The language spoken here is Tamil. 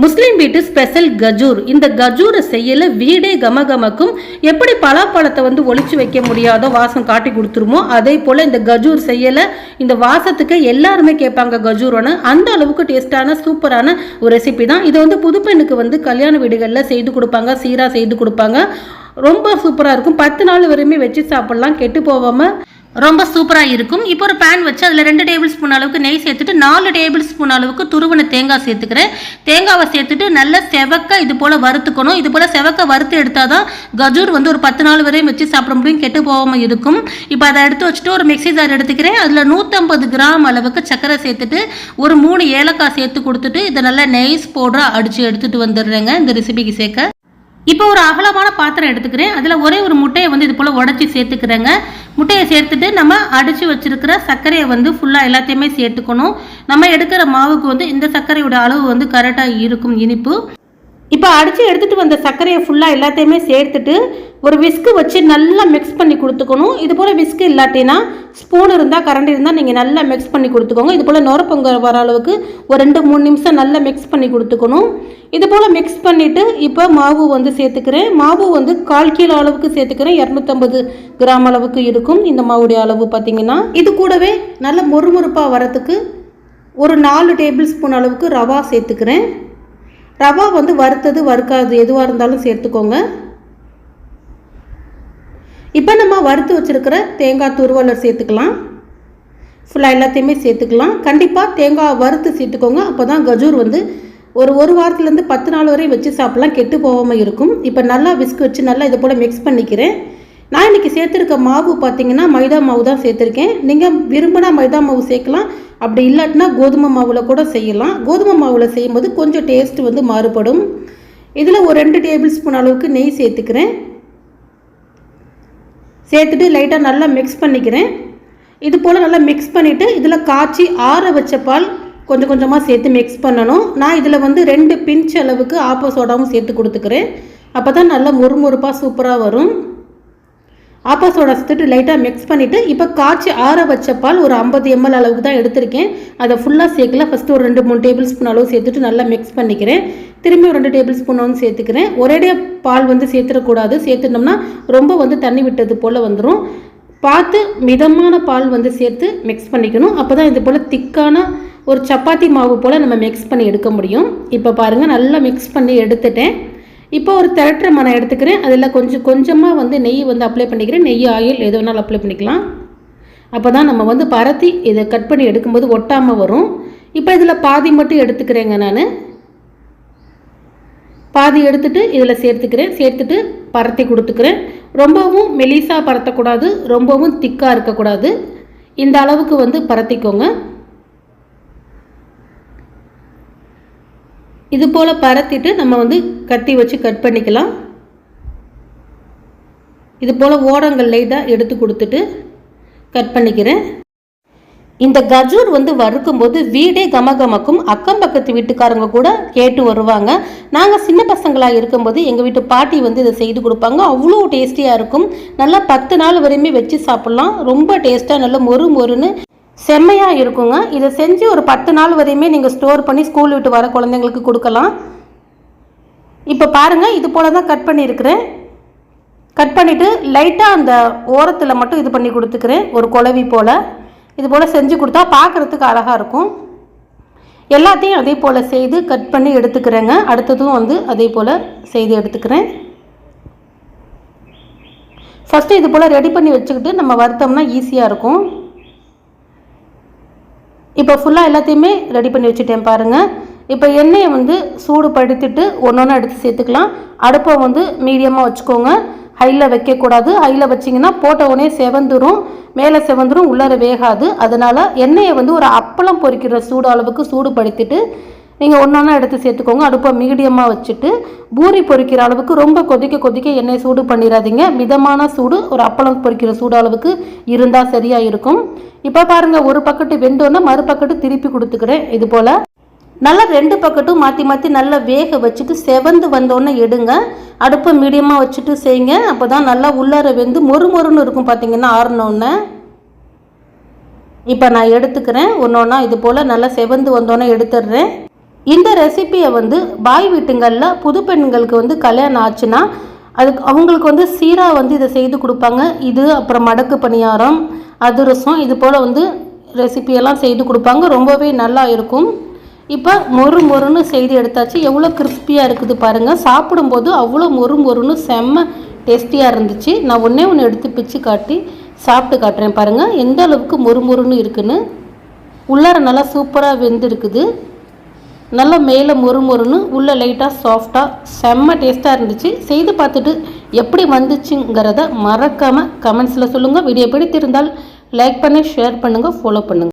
முஸ்லீம் வீட்டு ஸ்பெஷல் கஜூர். இந்த கஜூரை செய்யல வீடே கமகமக்கும். எப்படி பலாப்பழத்தை வந்து ஒளிச்சு வைக்க முடியாதோ, வாசம் காட்டி கொடுத்துருமோ, அதே போல இந்த கஜூர் செய்யல இந்த வாசத்துக்கு எல்லாருமே கேட்பாங்க கஜூர்னு. அந்த அளவுக்கு டேஸ்டான சூப்பரான ஒரு ரெசிபி தான் இது. வந்து புதுப்பெண்ணுக்கு வந்து கல்யாண வீடுகளில் செய்து கொடுப்பாங்க, சீரா செய்து கொடுப்பாங்க. ரொம்ப சூப்பராக இருக்கும். 10 நாள் வரையுமே வச்சு சாப்பிடலாம், கெட்டு போகாமல் ரொம்ப சூப்பராக இருக்கும். இப்போ ஒரு பேன் வச்சு அதில் 2 டேபிள் ஸ்பூன் அளவுக்கு நெய் சேர்த்துட்டு 4 டேபிள் ஸ்பூன் அளவுக்கு துருவன தேங்காய் சேர்த்துக்கிறேன். தேங்காவை சேர்த்துட்டு நல்லா செவக்க இது போல் வறுத்துக்கணும். இது போல் செவக்க வறுத்து எடுத்தால் தான் கஜூர் வந்து ஒரு 10 நாள் வரையும் வச்சு சாப்பிட முடியும், கெட்டு போகாமல் இருக்கும். இப்போ அதை எடுத்து வச்சுட்டு ஒரு மிக்சி ஜார் எடுத்துக்கிறேன். அதில் 150 கிராம் அளவுக்கு சர்க்கரை சேர்த்துட்டு ஒரு 3 ஏலக்காய் சேர்த்து கொடுத்துட்டு இதை நல்லா நைஸ் பவுடராக அடித்து எடுத்துகிட்டு வந்துடுறேங்க இந்த ரெசிபிக்கு சேர்க்க. இப்போ ஒரு அகலமான பாத்திரம் எடுத்துக்கிறேன். அதில் ஒரே ஒரு முட்டையை வந்து இது போல் உடச்சி சேர்த்துக்கிறேங்க. முட்டையை சேர்த்துட்டு நம்ம அடித்து வச்சுருக்கிற சர்க்கரையை வந்து ஃபுல்லாக எல்லாத்தையுமே சேர்த்துக்கணும். நம்ம எடுக்கிற மாவுக்கு வந்து இந்த சர்க்கரையோட அளவு வந்து கரெக்டாக இருக்கும் இனிப்பு. இப்போ அடித்து எடுத்துகிட்டு வந்த சர்க்கரையை ஃபுல்லாக எல்லாத்தையுமே சேர்த்துட்டு ஒரு விஸ்கு வச்சு நல்லா மிக்ஸ் பண்ணி கொடுத்துக்கணும். இது போல் விஸ்கு இல்லாட்டினா ஸ்பூன் இருந்தால் கரண்டி இருந்தால் நீங்கள் நல்லா மிக்ஸ் பண்ணி கொடுத்துக்கோங்க. இது போல் நுர பொங்க வர அளவுக்கு ஒரு 2-3 நிமிஷம் நல்லா மிக்ஸ் பண்ணி கொடுத்துக்கணும். இது போல் மிக்ஸ் பண்ணிவிட்டு இப்போ மாவு வந்து சேர்த்துக்கிறேன். மாவு வந்து 1/4 கிலோ அளவுக்கு சேர்த்துக்கிறேன். 250 கிராம் அளவுக்கு இருக்கும் இந்த மாவுடைய அளவு பார்த்திங்கன்னா. இது கூடவே நல்ல மொறுமொறுப்பாக வரத்துக்கு ஒரு 4 டேபிள் ஸ்பூன் அளவுக்கு ரவா சேர்த்துக்கிறேன். ரவா வந்து வறுத்தது வறுக்காது எதுவாக இருந்தாலும் சேர்த்துக்கோங்க. இப்போ நம்ம வறுத்து வச்சுருக்கிற தேங்காய் துருவலை சேர்த்துக்கலாம். ஃபுல்லாக எல்லாத்தையுமே சேர்த்துக்கலாம். கண்டிப்பாக தேங்காய் வறுத்து சேர்த்துக்கோங்க. அப்போ தான் கஜூர் வந்து ஒரு வாரத்துலேருந்து 10 நாள் வரையும் வச்சு சாப்பிட்லாம், கெட்டு போகாமல் இருக்கும். இப்போ நல்லா விஸ்க் வச்சு நல்லா இதை போல் மிக்ஸ் பண்ணிக்கிறேன். நான் இன்றைக்கி சேர்த்துருக்க மாவு பார்த்திங்கன்னா மைதா மாவு தான் சேர்த்துருக்கேன். நீங்கள் விரும்பினா மைதா மாவு சேர்க்கலாம், அப்படி இல்லாட்டினா கோதுமை மாவில் கூட செய்யலாம். கோதுமை மாவில் செய்யும்போது கொஞ்சம் டேஸ்ட் வந்து மாறுபடும். இதில் ஒரு 2 டேபிள் ஸ்பூன் அளவுக்கு நெய் சேர்த்துக்கிறேன். சேர்த்துட்டு லைட்டாக நல்லா மிக்ஸ் பண்ணிக்கிறேன். இது போல் நல்லா மிக்ஸ் பண்ணிவிட்டு இதில் காய்ச்சி ஆற வச்ச பால் கொஞ்சம் கொஞ்சமாக சேர்த்து மிக்ஸ் பண்ணணும். நான் இதில் வந்து 2 பிஞ்ச் அளவுக்கு ஆப்ப சோடாவும் சேர்த்து கொடுத்துக்கிறேன். அப்போ தான் நல்லா மொறுமொறுப்பாக சூப்பராக வரும். ஆப்பா சோடா சேர்த்துட்டு லைட்டாக மிக்ஸ் பண்ணிவிட்டு இப்போ காய்ச்சி ஆற வச்ச பால் ஒரு 50 ml அளவுக்கு தான் எடுத்திருக்கேன். அதை ஃபுல்லாக சேர்க்கல. ஃபஸ்ட்டு ஒரு 2-3 டேபிள் ஸ்பூன் அளவு சேர்த்துட்டு நல்லா மிக்ஸ் பண்ணிக்கிறேன். திரும்பி ஒரு 2 டேபிள் ஸ்பூன் வந்து சேர்த்துக்கிறேன். ஒரேடியாக பால் வந்து சேர்த்துடக்கூடாது. சேர்த்துட்டோம்னா ரொம்ப வந்து தண்ணி விட்டது போல் வந்துடும். பார்த்து மிதமான பால் வந்து சேர்த்து மிக்ஸ் பண்ணிக்கணும். அப்போ தான் இது போல் திக்கான ஒரு சப்பாத்தி மாவு போல் நம்ம மிக்ஸ் பண்ணி எடுக்க முடியும். இப்போ பாருங்கள் நல்லா மிக்ஸ் பண்ணி எடுத்துட்டேன். இப்போ ஒரு திரட்டுற மனை எடுத்துக்கிறேன். அதில் கொஞ்சமாக வந்து நெய் வந்து அப்ளை பண்ணிக்கிறேன். நெய் ஆயில் எது வேணாலும் அப்ளை பண்ணிக்கலாம். அப்போ தான் நம்ம வந்து பரத்தி இதை கட் பண்ணி எடுக்கும்போது ஒட்டாமல் வரும். இப்போ இதில் பாதி மட்டும் எடுத்துக்கிறேங்க. நான் பாதி எடுத்துகிட்டு இதில் சேர்த்துக்கிறேன். சேர்த்துட்டு பரத்தி கொடுத்துக்கிறேன். ரொம்பவும் மெலிசாக பரத்தக்கூடாது, ரொம்பவும் திக்காக இருக்கக்கூடாது. இந்த அளவுக்கு வந்து பரத்திக்கோங்க. இது போல் பரத்திட்டு நம்ம வந்து கத்தி வச்சு கட் பண்ணிக்கலாம். இது போல் ஓரங்கள் லைட்டாக எடுத்து கொடுத்துட்டு கட் பண்ணிக்கிறேன். இந்த கஜூர் வந்து வறுக்கும்போது வீடே கமகமக்கும். அக்கம் பக்கத்து வீட்டுக்காரங்க கூட கேட்டு வருவாங்க. நாங்கள் சின்ன பசங்களாக இருக்கும்போது எங்கள் வீட்டு பாட்டி வந்து இதை செய்து கொடுப்பாங்க. அவ்வளோ டேஸ்டியாக இருக்கும். நல்லா 10 நாள் வரையுமே வச்சு சாப்பிட்லாம். ரொம்ப டேஸ்ட்டாக நல்லா மொறுன்னு செம்மையாக இருக்குங்க. இதை செஞ்சு ஒரு 10 நாள் வரையுமே நீங்கள் ஸ்டோர் பண்ணி ஸ்கூல் விட்டு வர குழந்தைங்களுக்கு கொடுக்கலாம். இப்போ பாருங்கள், இது போல் தான் கட் பண்ணியிருக்கிறேன். கட் பண்ணிவிட்டு லைட்டாக அந்த ஓரத்தில் மட்டும் இது பண்ணி கொடுத்துக்கிறேன். ஒரு குழவி போல் இது போல் செஞ்சு கொடுத்தா பார்க்குறதுக்கு அழகாக இருக்கும். எல்லாத்தையும் அதே போல் செய்து கட் பண்ணி எடுத்துக்கிறேங்க. அடுத்ததும் வந்து அதே போல் செய்து எடுத்துக்கிறேன். ஃபஸ்ட்டு இது போல் ரெடி பண்ணி வச்சுக்கிட்டு நம்ம வறுத்தோம்னா ஈஸியாக இருக்கும். இப்போ ஃபுல்லாக எல்லாத்தையுமே ரெடி பண்ணி வச்சுட்டேன் பாருங்கள். இப்போ எண்ணெயை வந்து சூடு படுத்திட்டு ஒன்று எடுத்து சேர்த்துக்கலாம். அடுப்பை வந்து மீடியமாக வச்சுக்கோங்க. ஹையில் வைக்கக்கூடாது. ஹையில் வச்சிங்கன்னா போட்ட உடனே செவந்துடும், மேலே செவந்துடும், உள்ளார வேகாது. அதனால் எண்ணெயை வந்து ஒரு அப்பளம் பொரிக்கிற சூடு அளவுக்கு சூடு படுத்திட்டு நீங்கள் ஒன்றா எடுத்து சேர்த்துக்கோங்க. அடுப்பை மீடியமாக வச்சுட்டு பூரி பொரிக்கிற அளவுக்கு ரொம்ப கொதிக்க எண்ணெய் சூடு பண்ணிடாதீங்க. மிதமான சூடு, ஒரு அப்பளம் பொரிக்கிற சூடு அளவுக்கு இருந்தால் சரியாக இருக்கும். இப்போ பாருங்கள், ஒரு பக்கத்து வெந்தோன்னா மறுபக்கத்து திருப்பி கொடுத்துக்கிறேன். இது போல் நல்லா 2 பக்கட்டும் மாற்றி நல்லா வேக வச்சுட்டு செவந்து வந்தோன்னே எடுங்க. அடுப்பை மீடியமாக வச்சுட்டு செய்யுங்க. அப்போ தான் நல்லா உள்ளார வெந்து மொறுன்னு இருக்கும். பார்த்திங்கன்னா ஆறினோன்னே இப்போ நான் எடுத்துக்கிறேன். ஒன்றா இது போல் நல்லா செவந்து வந்தோன்னே எடுத்துடுறேன். இந்த ரெசிபியை வந்து பாய் வீட்டுங்களில் புது பெண்களுக்கு வந்து கல்யாணம் ஆச்சுன்னா அதுக்கு அவங்களுக்கு வந்து சீரா வந்து இதை செய்து கொடுப்பாங்க. இது அப்புறம் மடக்கு பணியாரம், அதிரசம், இது போல் வந்து ரெசிபியெல்லாம் செய்து கொடுப்பாங்க. ரொம்பவே நல்லா இருக்கும். இப்போ மொறு மொறுன்னு செய்து எடுத்தாச்சு. எவ்வளோ கிறிஸ்பியாக இருக்குது பாருங்கள். சாப்பிடும்போது அவ்வளோ மொறு மொறுன்னு செம்ம டேஸ்டியாக இருந்துச்சு. நான் ஒன்று எடுத்து பிச்சு காட்டி சாப்பிட்டு காட்டுறேன் பாருங்கள் எந்த அளவுக்கு மொறு மொறுன்னு இருக்குன்னு. உள்ளார நல்லா சூப்பராக வெந்து இருக்குது. நல்லா மேலே மொறு மொறுன்னு உள்ளே லைட்டாக சாஃப்டாக செம்ம டேஸ்ட்டாக இருந்துச்சு. செய்து பார்த்துட்டு எப்படி வந்துச்சுங்கிறத மறக்காமல் கமெண்ட்ஸில் சொல்லுங்கள். வீடியோ பிடித்திருந்தால் லைக் பண்ணி ஷேர் பண்ணுங்கள், ஃபாலோ பண்ணுங்கள்.